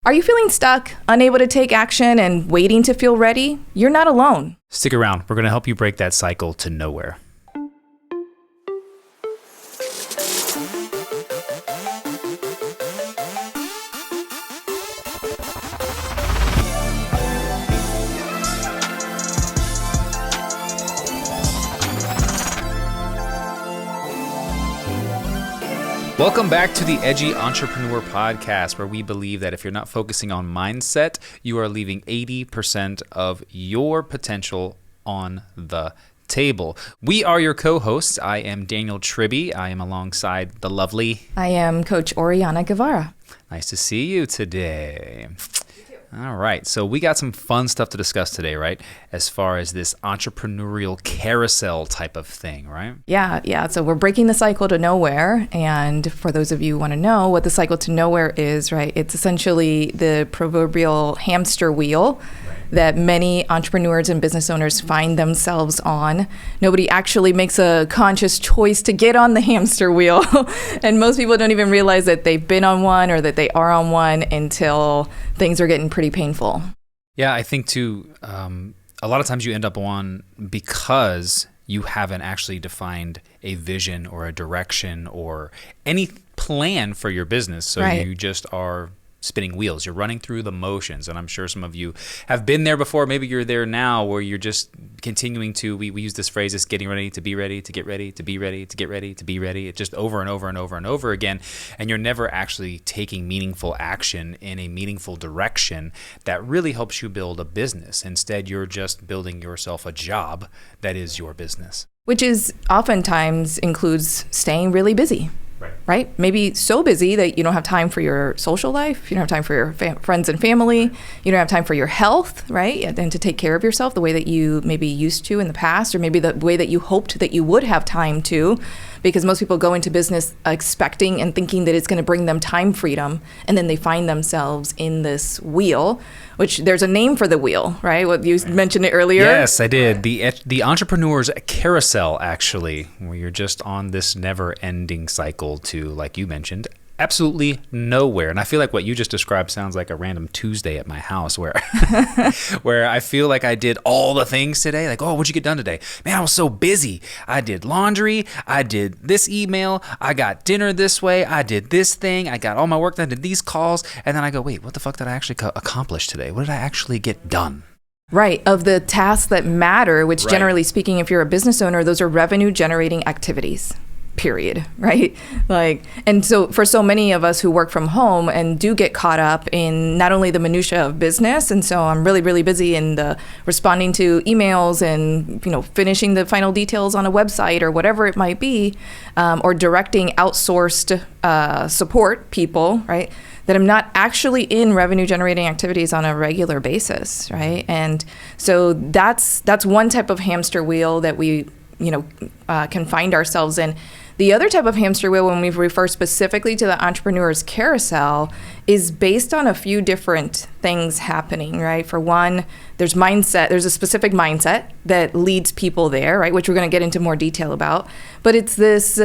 Are you feeling stuck, unable to take action, and waiting to feel ready? You're not alone. Stick around. We're going to help you break that cycle to nowhere. Welcome back to the Edgy Entrepreneur Podcast, where we believe that if you're not focusing on mindset, you are leaving 80% of your potential on the table. We are your co-hosts. I am Daniel Tribby. I am alongside the lovely... I am Coach Oriana Guevara. Nice to see you today. All right, so we got some fun stuff to discuss today, right? As far as this entrepreneurial carousel type of thing, right? Yeah. So we're breaking the cycle to nowhere. And for those of you who want to know what the cycle to nowhere is, right? It's essentially the proverbial hamster wheel that many entrepreneurs and business owners find themselves on. Nobody actually makes a conscious choice to get on the hamster wheel. And most people don't even realize that they've been on one or that they are on one until things are getting pretty painful. Yeah, I think too, a lot of times you end up on because you haven't actually defined a vision or a direction or any plan for your business. So Right. You just are spinning wheels. You're running through the motions. And I'm sure some of you have been there before. Maybe you're there now where you're just continuing to, we use this phrase, it's getting ready to be ready, to get ready, to be ready, to get ready, to be ready. It's just over and over and over and over again. And you're never actually taking meaningful action in a meaningful direction that really helps you build a business. Instead, you're just building yourself a job that is your business. Which is oftentimes includes staying really busy. Right? Maybe so busy that you don't have time for your social life. You don't have time for your friends and family. You don't have time for your health, right? And to take care of yourself the way that you maybe used to in the past, or maybe the way that you hoped that you would have time to, because most people go into business expecting and thinking that it's going to bring them time freedom. And then they find themselves in this wheel, which there's a name for the wheel, right? What you mentioned it earlier. Yes, I did. The Entrepreneurs Carousel, actually, where you're just on this never-ending cycle to, like you mentioned, absolutely nowhere. And I feel like what you just described sounds like a random Tuesday at my house where where I feel like I did all the things today. Like, oh, what'd you get done today? Man, I was so busy. I did laundry. I did this email. I got dinner this way. I did this thing. I got all my work done. I did these calls. And then I go, wait, what the fuck did I actually accomplish today? What did I actually get done? Right. Of the tasks that matter, which generally speaking, if you're a business owner, those are revenue generating activities. Period. Right? And so for so many of us who work from home and do get caught up in not only the minutia of business, and so I'm really, really busy in the responding to emails and, finishing the final details on a website or whatever it might be, or directing outsourced support people, right? That I'm not actually in revenue generating activities on a regular basis, right? And so that's one type of hamster wheel that we can find ourselves in. The other type of hamster wheel, when we refer specifically to the Entrepreneurs Carousel, is based on a few different things happening, right? For one, there's mindset. There's a specific mindset that leads people there, right? Which we're going to get into more detail about. But it's this,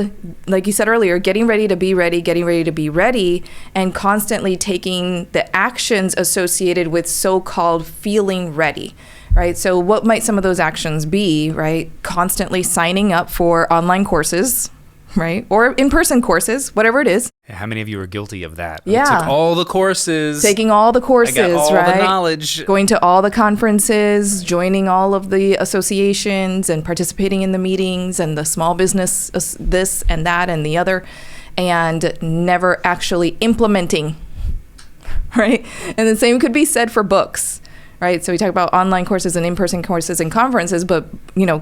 like you said earlier, getting ready to be ready, and constantly taking the actions associated with so-called feeling ready. Right. So what might some of those actions be, right? Constantly signing up for online courses, right? Or in-person courses, whatever it is. How many of you are guilty of that? Yeah. I took all the courses. Taking all the courses, I got all right? the knowledge. Going to all the conferences, joining all of the associations and participating in the meetings and the small business, this and that and the other, and never actually implementing, right? And the same could be said for books. Right. So we talk about online courses and in-person courses and conferences, but,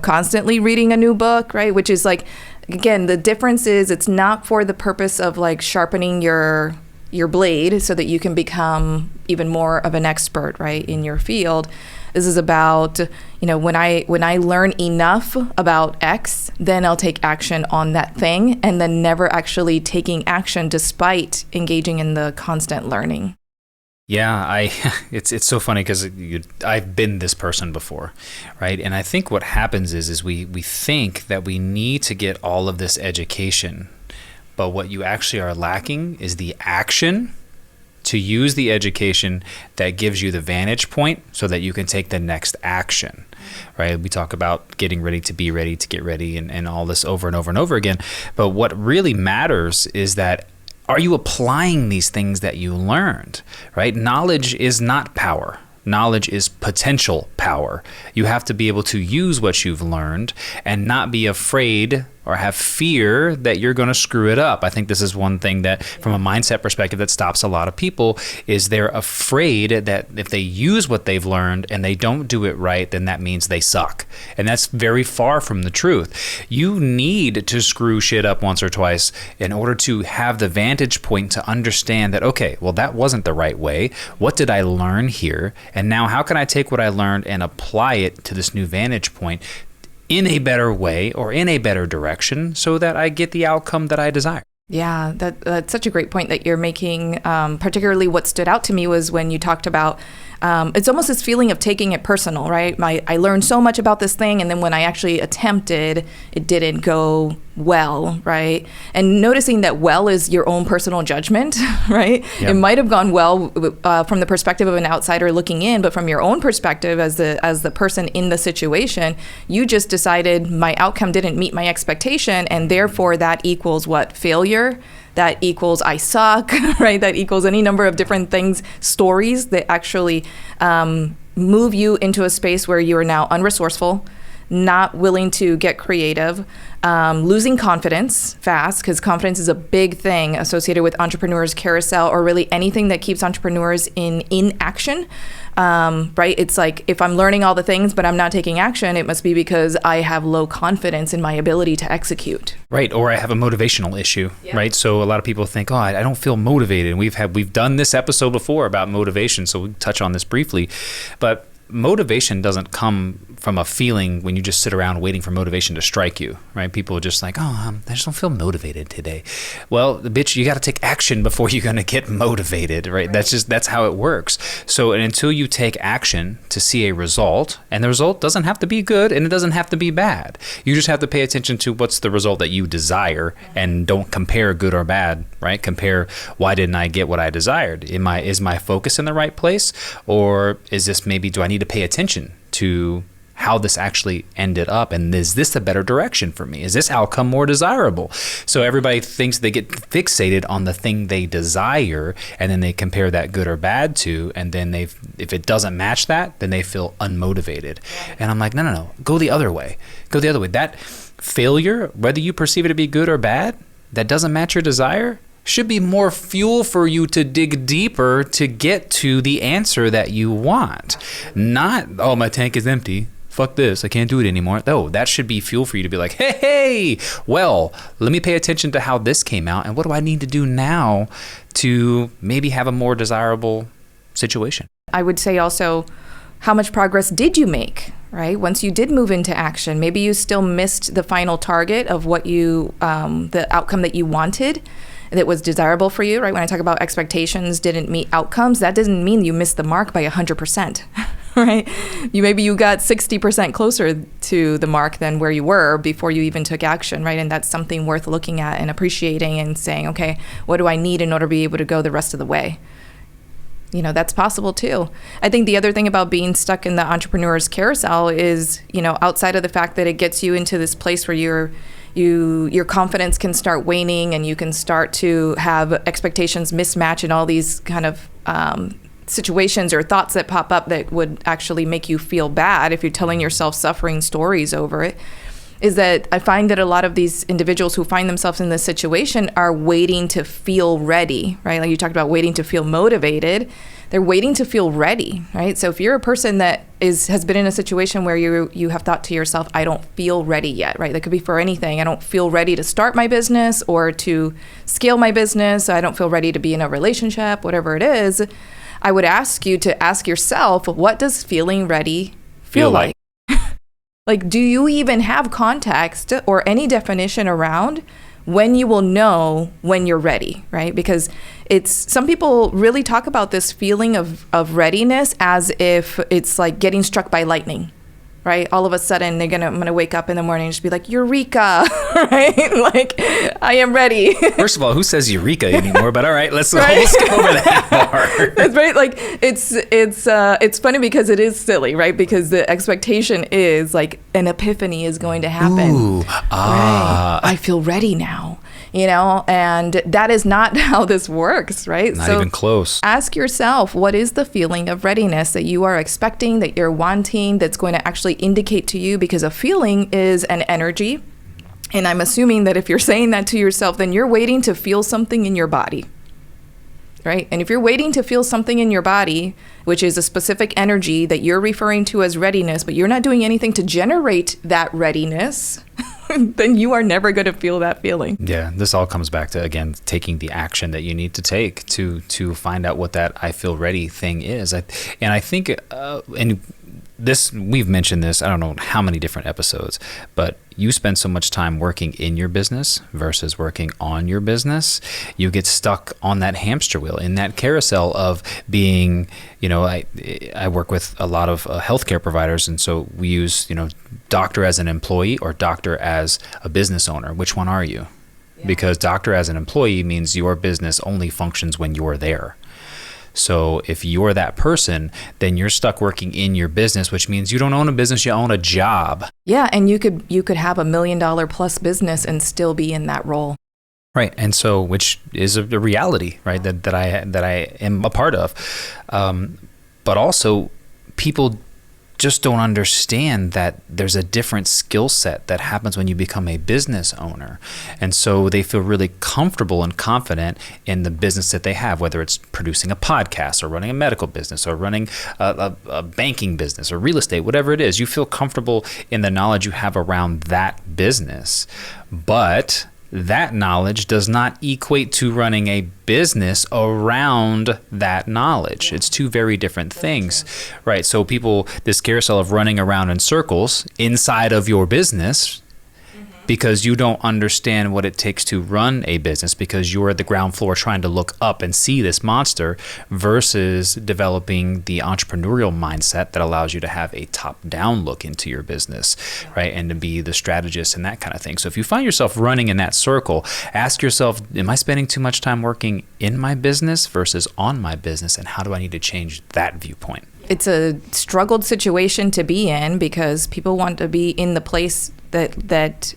constantly reading a new book, right? Which is like, again, the difference is it's not for the purpose of like sharpening your blade so that you can become even more of an expert, right, in your field. This is about, when I learn enough about X, then I'll take action on that thing, and then never actually taking action despite engaging in the constant learning. Yeah, it's so funny because I've been this person before, right? And I think what happens is we think that we need to get all of this education, but what you actually are lacking is the action to use the education that gives you the vantage point so that you can take the next action, right? We talk about getting ready to be ready to get ready and all this over and over and over again. But what really matters is that, are you applying these things that you learned, right? Knowledge is not power. Knowledge is potential power. You have to be able to use what you've learned and not be afraid or have fear that you're going to screw it up. I think this is one thing that, from a mindset perspective, that stops a lot of people, is they're afraid that if they use what they've learned and they don't do it right, then that means they suck. And that's very far from the truth. You need to screw shit up once or twice in order to have the vantage point to understand that, okay, well, that wasn't the right way. What did I learn here? And now how can I take what I learned and apply it to this new vantage point in a better way or in a better direction so that I get the outcome that I desire? Yeah, that's such a great point that you're making. Particularly what stood out to me was when you talked about, it's almost this feeling of taking it personal, right? I learned so much about this thing, and then when I actually attempted, it didn't go well, right? And noticing that well is your own personal judgment, right? Yeah. It might have gone well from the perspective of an outsider looking in, but from your own perspective as the person in the situation, you just decided my outcome didn't meet my expectation, and therefore that equals what? Failure. That equals I suck, right? That equals any number of different things, stories that actually move you into a space where you are now unresourceful, not willing to get creative, losing confidence fast, because confidence is a big thing associated with Entrepreneurs Carousel, or really anything that keeps entrepreneurs in action. Right? It's like, if I'm learning all the things, but I'm not taking action, it must be because I have low confidence in my ability to execute. Right. Or I have a motivational issue, right? So a lot of people think, oh, I don't feel motivated. And we've done this episode before about motivation, so we touch on this briefly. But motivation doesn't come from a feeling when you just sit around waiting for motivation to strike you, right? People are just like, oh, I just don't feel motivated today. Well, bitch, you got to take action before you're going to get motivated, right? That's how it works. So until you take action to see a result, and the result doesn't have to be good and it doesn't have to be bad. You just have to pay attention to what's the result that you desire, and don't compare good or bad, right? Compare, why didn't I get what I desired? Is my focus in the right place? Or is this maybe, do I need to pay attention to how this actually ended up, and is this a better direction for me? Is this outcome more desirable? So everybody thinks they get fixated on the thing they desire, and then they compare that good or bad to, and then if it doesn't match that, then they feel unmotivated. And I'm like, no, go the other way. That failure, whether you perceive it to be good or bad, that doesn't match your desire, should be more fuel for you to dig deeper to get to the answer that you want. Not, oh, my tank is empty. Fuck this, I can't do it anymore. No, that should be fuel for you to be like, hey, well, let me pay attention to how this came out, and what do I need to do now to maybe have a more desirable situation? I would say also, how much progress did you make, right? Once you did move into action, maybe you still missed the final target of what you, the outcome that you wanted, that was desirable for you, right? When I talk about expectations didn't meet outcomes, that doesn't mean you missed the mark by 100%, right? Maybe you got 60% closer to the mark than where you were before you even took action, right? And that's something worth looking at and appreciating and saying, okay, what do I need in order to be able to go the rest of the way? That's possible too. I think the other thing about being stuck in the Entrepreneurs Carousel is, outside of the fact that it gets you into this place where your confidence can start waning, and you can start to have expectations mismatch and all these kind of situations or thoughts that pop up that would actually make you feel bad if you're telling yourself suffering stories over it, is that I find that a lot of these individuals who find themselves in this situation are waiting to feel ready, right? Like you talked about waiting to feel motivated. They're waiting to feel ready, right? So if you're a person that has been in a situation where you have thought to yourself, I don't feel ready yet, right? That could be for anything. I don't feel ready to start my business or to scale my business. I don't feel ready to be in a relationship, whatever it is. I would ask you to ask yourself, what does feeling ready feel like? Like, do you even have context or any definition around when you will know when you're ready, right? Because some people really talk about this feeling of readiness as if it's like getting struck by lightning, right? All of a sudden I'm gonna wake up in the morning and just be like, Eureka, right? Like, I am ready. First of all, who says Eureka anymore? But all right, let's go over that part. That's right. Like, it's funny because it is silly, right? Because the expectation is like an epiphany is going to happen. Ooh, right? I feel ready now. And that is not how this works, right? Not even close. Ask yourself, what is the feeling of readiness that you are expecting, that you're wanting, that's going to actually indicate to you? Because a feeling is an energy. And I'm assuming that if you're saying that to yourself, then you're waiting to feel something in your body, right? And if you're waiting to feel something in your body, which is a specific energy that you're referring to as readiness, but you're not doing anything to generate that readiness, then you are never going to feel that feeling. Yeah, this all comes back to, again, taking the action that you need to take to find out what that I feel ready thing is. I think, and this, we've mentioned this, I don't know how many different episodes, but you spend so much time working in your business versus working on your business. You get stuck on that hamster wheel, in that carousel of being, I work with a lot of healthcare providers. And so we use, doctor as an employee or doctor as a business owner. Which one are you? Yeah. Because doctor as an employee means your business only functions when you're there. So if you're that person, then you're stuck working in your business, which means you don't own a business, you own a job. Yeah, and you could have $1 million plus business and still be in that role. Right, and so, which is a reality, right, that I am a part of. But also, people just don't understand that there's a different skill set that happens when you become a business owner. And so they feel really comfortable and confident in the business that they have, whether it's producing a podcast or running a medical business or running a banking business or real estate, whatever it is. You feel comfortable in the knowledge you have around that business. But that knowledge does not equate to running a business around that knowledge. It's two very different things, right? So this carousel of running around in circles inside of your business because you don't understand what it takes to run a business, because you're at the ground floor trying to look up and see this monster, versus developing the entrepreneurial mindset that allows you to have a top-down look into your business, right? And to be the strategist and that kind of thing. So if you find yourself running in that circle, ask yourself, am I spending too much time working in my business versus on my business? And how do I need to change that viewpoint? It's a struggled situation to be in, because people want to be in the place that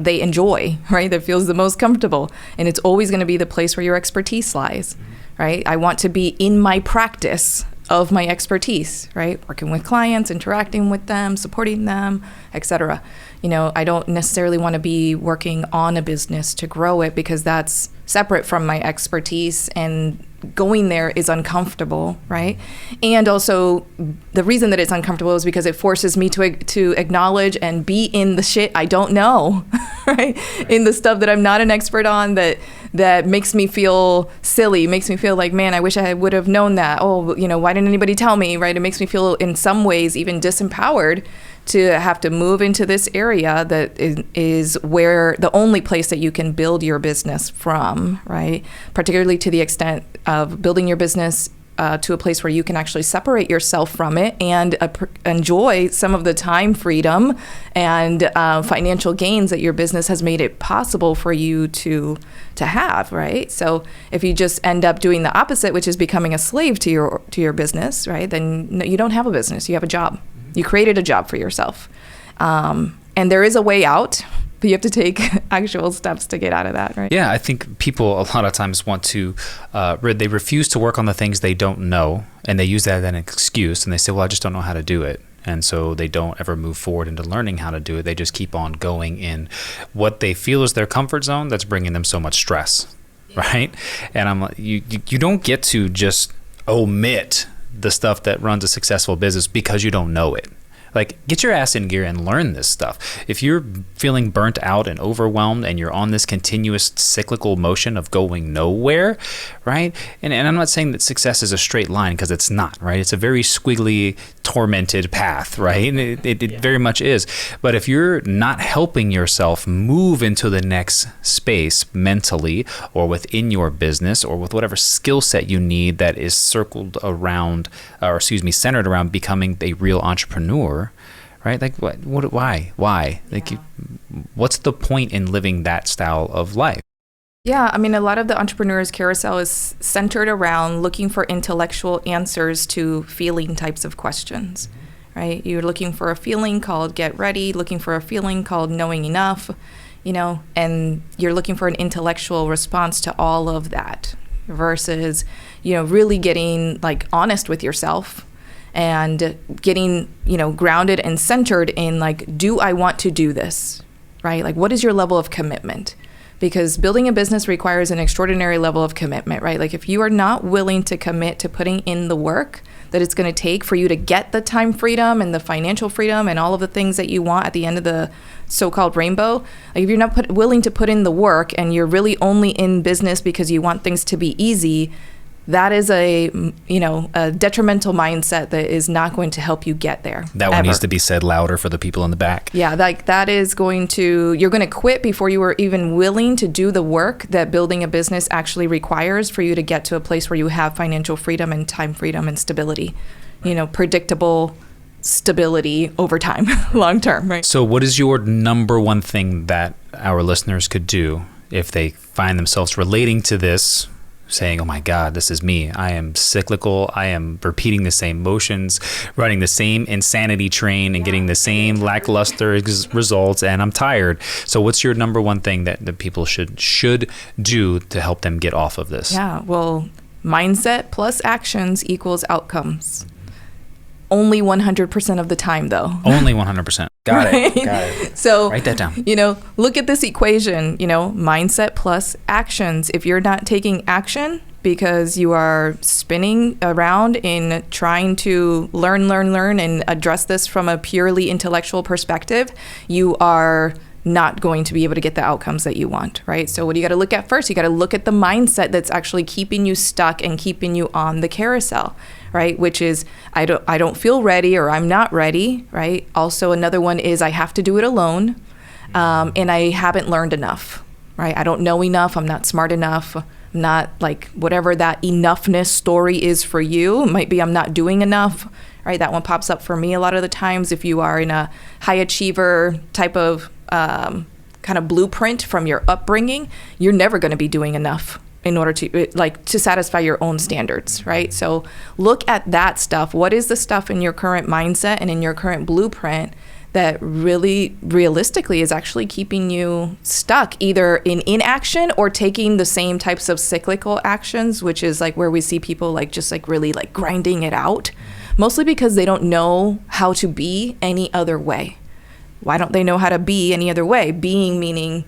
they enjoy, right? That feels the most comfortable. And it's always going to be the place where your expertise lies, right? I want to be in my practice of my expertise, right? Working with clients, interacting with them, supporting them, etc. I don't necessarily want to be working on a business to grow it, because that's separate from my expertise, and going there is uncomfortable, right? And also, the reason that it's uncomfortable is because it forces me to acknowledge and be in the shit I don't know, right? In the stuff that I'm not an expert on, that makes me feel silly, makes me feel like, man, I wish I would have known that. Oh, why didn't anybody tell me, right? It makes me feel in some ways even disempowered to have to move into this area that is where the only place that you can build your business from, right? Particularly to the extent of building your business to a place where you can actually separate yourself from it and enjoy some of the time freedom and financial gains that your business has made it possible for you to have, right? So if you just end up doing the opposite, which is becoming a slave to your business, right? Then you don't have a business, you have a job. You created a job for yourself. And there is a way out, but you have to take actual steps to get out of that, right? Yeah, I think people a lot of times want to, they refuse to work on the things they don't know, and they use that as an excuse, and they say, well, I just don't know how to do it. And so they don't ever move forward into learning how to do it. They just keep on going in what they feel is their comfort zone that's bringing them so much stress, right? And I'm like, you don't get to just omit the stuff that runs a successful business because you don't know it. Like, get your ass in gear and learn this stuff. If you're feeling burnt out and overwhelmed and you're on this continuous cyclical motion of going nowhere, right? And I'm not saying that success is a straight line, because it's not, right? It's a very squiggly, tormented path, right? It very much is. But if you're not helping yourself move into the next space mentally or within your business or with whatever skill set you need that is centered around becoming a real entrepreneur, right? Like why? Like, what's the point in living that style of life? Yeah, I mean, a lot of the Entrepreneurs Carousel is centered around looking for intellectual answers to feeling types of questions, right? You're looking for a feeling called get ready, looking for a feeling called knowing enough, and you're looking for an intellectual response to all of that versus, really getting like honest with yourself and getting, grounded and centered in like, do I want to do this, right? Like, what is your level of commitment? Because building a business requires an extraordinary level of commitment, right? Like if you are not willing to commit to putting in the work that it's going to take for you to get the time freedom and the financial freedom and all of the things that you want at the end of the so-called rainbow, like if you're not willing to put in the work and you're really only in business because you want things to be easy, that is a detrimental mindset that is not going to help you get there. That one needs to be said louder for the people in the back. Yeah, like that is you're going to quit before you were even willing to do the work that building a business actually requires for you to get to a place where you have financial freedom and time freedom and stability, predictable stability over time, long term, right? So what is your number one thing that our listeners could do if they find themselves relating to this, saying, oh my God, this is me. I am cyclical. I am repeating the same motions, running the same insanity train and getting the same lackluster results, and I'm tired. So what's your number one thing that the people should do to help them get off of this? Yeah, well, mindset plus actions equals outcomes. Only 100% of the time, though. Only 100%. Got right? it. Got it. So write that down. Look at this equation, mindset plus actions. If you're not taking action because you are spinning around in trying to learn, and address this from a purely intellectual perspective, you are not going to be able to get the outcomes that you want, right? So what do you got to look at first? You got to look at the mindset that's actually keeping you stuck and keeping you on the carousel, right? Which is, I don't feel ready, or I'm not ready, right? Also, another one is I have to do it alone, and I haven't learned enough, right? I don't know enough. I'm not smart enough. I'm not like whatever that enough-ness story is for you. It might be I'm not doing enough, right? That one pops up for me a lot of the times. If you are in a high achiever type of kind of blueprint from your upbringing, you're never going to be doing enough in order to satisfy your own standards, right? So look at that stuff. What is the stuff in your current mindset and in your current blueprint that really realistically is actually keeping you stuck either in inaction or taking the same types of cyclical actions, which is like where we see people like just like really like grinding it out, mostly because they don't know how to be any other way. Why don't they know how to be any other way? Being meaning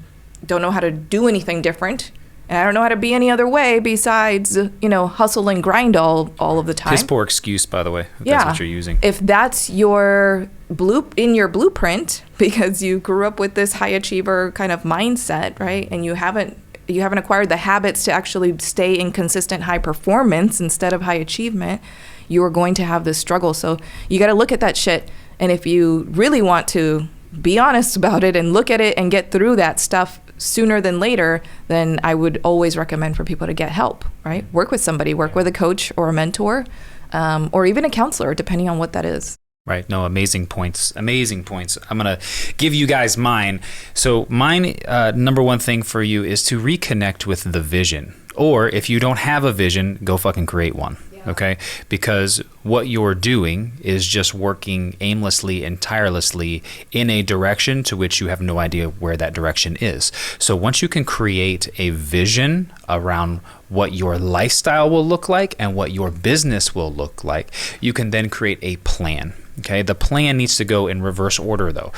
don't know how to do anything different. And I don't know how to be any other way besides, hustle and grind all of the time. Piss poor excuse, by the way, if that's what you're using. If that's your blueprint, because you grew up with this high achiever kind of mindset, right? And you haven't acquired the habits to actually stay in consistent high performance instead of high achievement, you are going to have this struggle. So you got to look at that shit. And if you really want to be honest about it and look at it and get through that stuff sooner than later, then I would always recommend for people to get help, right? Work with somebody, work with a coach or a mentor, or even a counselor, depending on what that is. Right. No, amazing points. Amazing points. I'm going to give you guys mine. So mine, number one thing for you is to reconnect with the vision. Or if you don't have a vision, go fucking create one. Okay? Because what you're doing is just working aimlessly and tirelessly in a direction to which you have no idea where that direction is. So once you can create a vision around what your lifestyle will look like and what your business will look like, you can then create a plan. Okay? The plan needs to go in reverse order though.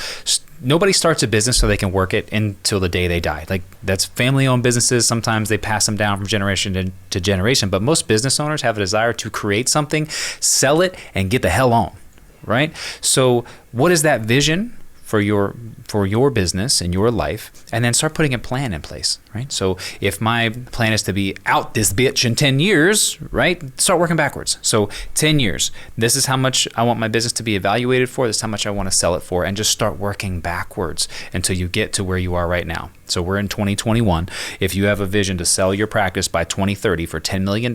Nobody starts a business so they can work it until the day they die. Like that's family-owned businesses. Sometimes they pass them down from generation to generation. But most business owners have a desire to create something, sell it, and get the hell on, right? So what is that vision for your business and your life? And then start putting a plan in place, right? So if my plan is to be out this bitch in 10 years, right? Start working backwards. So 10 years, this is how much I want my business to be evaluated for. This is how much I want to sell it for, and just start working backwards until you get to where you are right now. So we're in 2021. If you have a vision to sell your practice by 2030 for $10 million,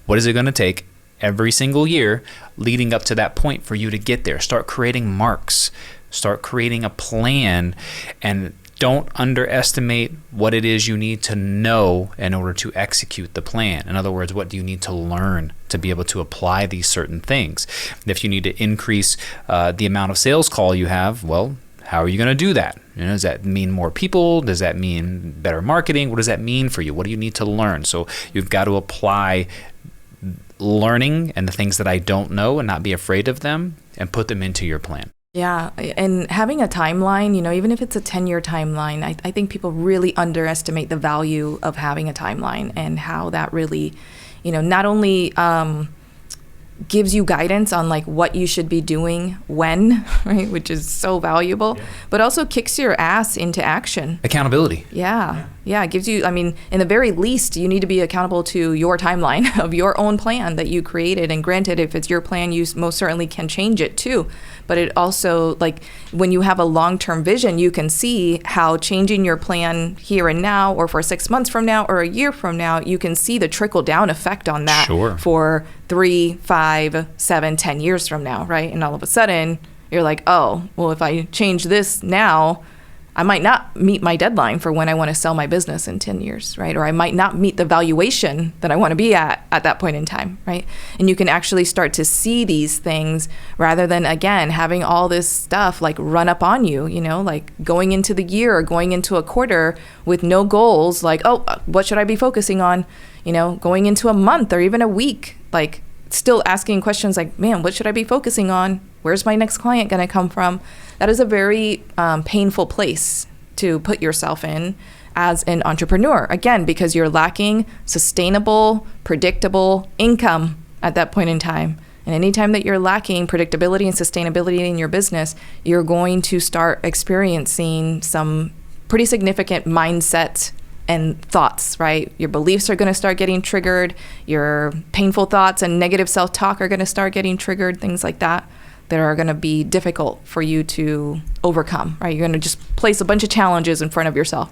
what is it going to take every single year leading up to that point for you to get there? Start creating marks. Start creating a plan, and don't underestimate what it is you need to know in order to execute the plan. In other words, what do you need to learn to be able to apply these certain things? If you need to increase the amount of sales call you have, well, how are you going to do that? Does that mean more people? Does that mean better marketing? What does that mean for you? What do you need to learn? So you've got to apply learning and the things that I don't know and not be afraid of them and put them into your plan. Yeah, and having a timeline, even if it's a 10-year timeline, I think people really underestimate the value of having a timeline and how that really, not only gives you guidance on like what you should be doing when, right, which is so valuable, but also kicks your ass into action. Accountability. Yeah. It gives you, in the very least, you need to be accountable to your timeline of your own plan that you created. And granted, if it's your plan, you most certainly can change it too. But it also, like, when you have a long-term vision, you can see how changing your plan here and now, or for 6 months from now, or a year from now, you can see the trickle-down effect on that for 3, 5, 7, 10 years from now, right? And all of a sudden, you're like, oh, well, if I change this now, I might not meet my deadline for when I want to sell my business in 10 years, right? Or I might not meet the valuation that I want to be at that point in time, right? And you can actually start to see these things rather than, again, having all this stuff like run up on you, like going into the year or going into a quarter with no goals, like, oh, what should I be focusing on? Going into a month or even a week, like still asking questions like, man, what should I be focusing on? Where's my next client going to come from? That is a very painful place to put yourself in as an entrepreneur. Again, because you're lacking sustainable, predictable income at that point in time. And anytime that you're lacking predictability and sustainability in your business, you're going to start experiencing some pretty significant mindset and thoughts, right? Your beliefs are going to start getting triggered. Your painful thoughts and negative self-talk are going to start getting triggered, things like that are going to be difficult for you to overcome, right? You're going to just place a bunch of challenges in front of yourself.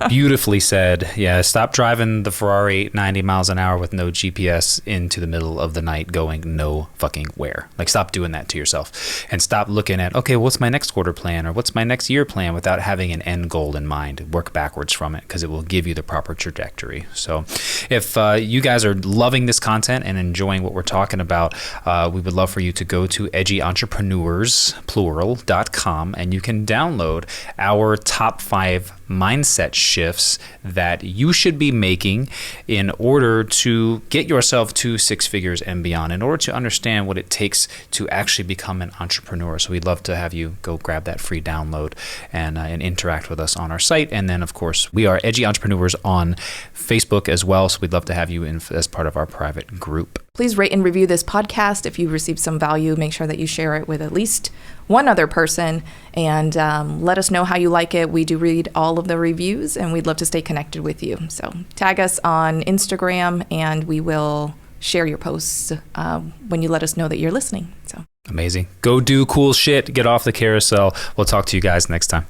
Beautifully said. Yeah, stop driving the Ferrari 90 miles an hour with no GPS into the middle of the night going no fucking where. Like, stop doing that to yourself and stop looking at, okay, what's my next quarter plan or what's my next year plan without having an end goal in mind. Work backwards from it because it will give you the proper trajectory. So if you guys are loving this content and enjoying what we're talking about, we would love for you to go to edgyentrepreneurs.com and you can download our top 5 mindset shifts that you should be making in order to get yourself to 6 figures and beyond, in order to understand what it takes to actually become an entrepreneur. So we'd love to have you go grab that free download and interact with us on our site. And then, of course, we are Edgy Entrepreneurs on Facebook as well. So we'd love to have you in as part of our private group. Please rate and review this podcast. If you received some value, make sure that you share it with at least one other person and let us know how you like it. We do read all of the reviews and we'd love to stay connected with you. So tag us on Instagram and we will share your posts when you let us know that you're listening. So amazing. Go do cool shit. Get off the carousel. We'll talk to you guys next time.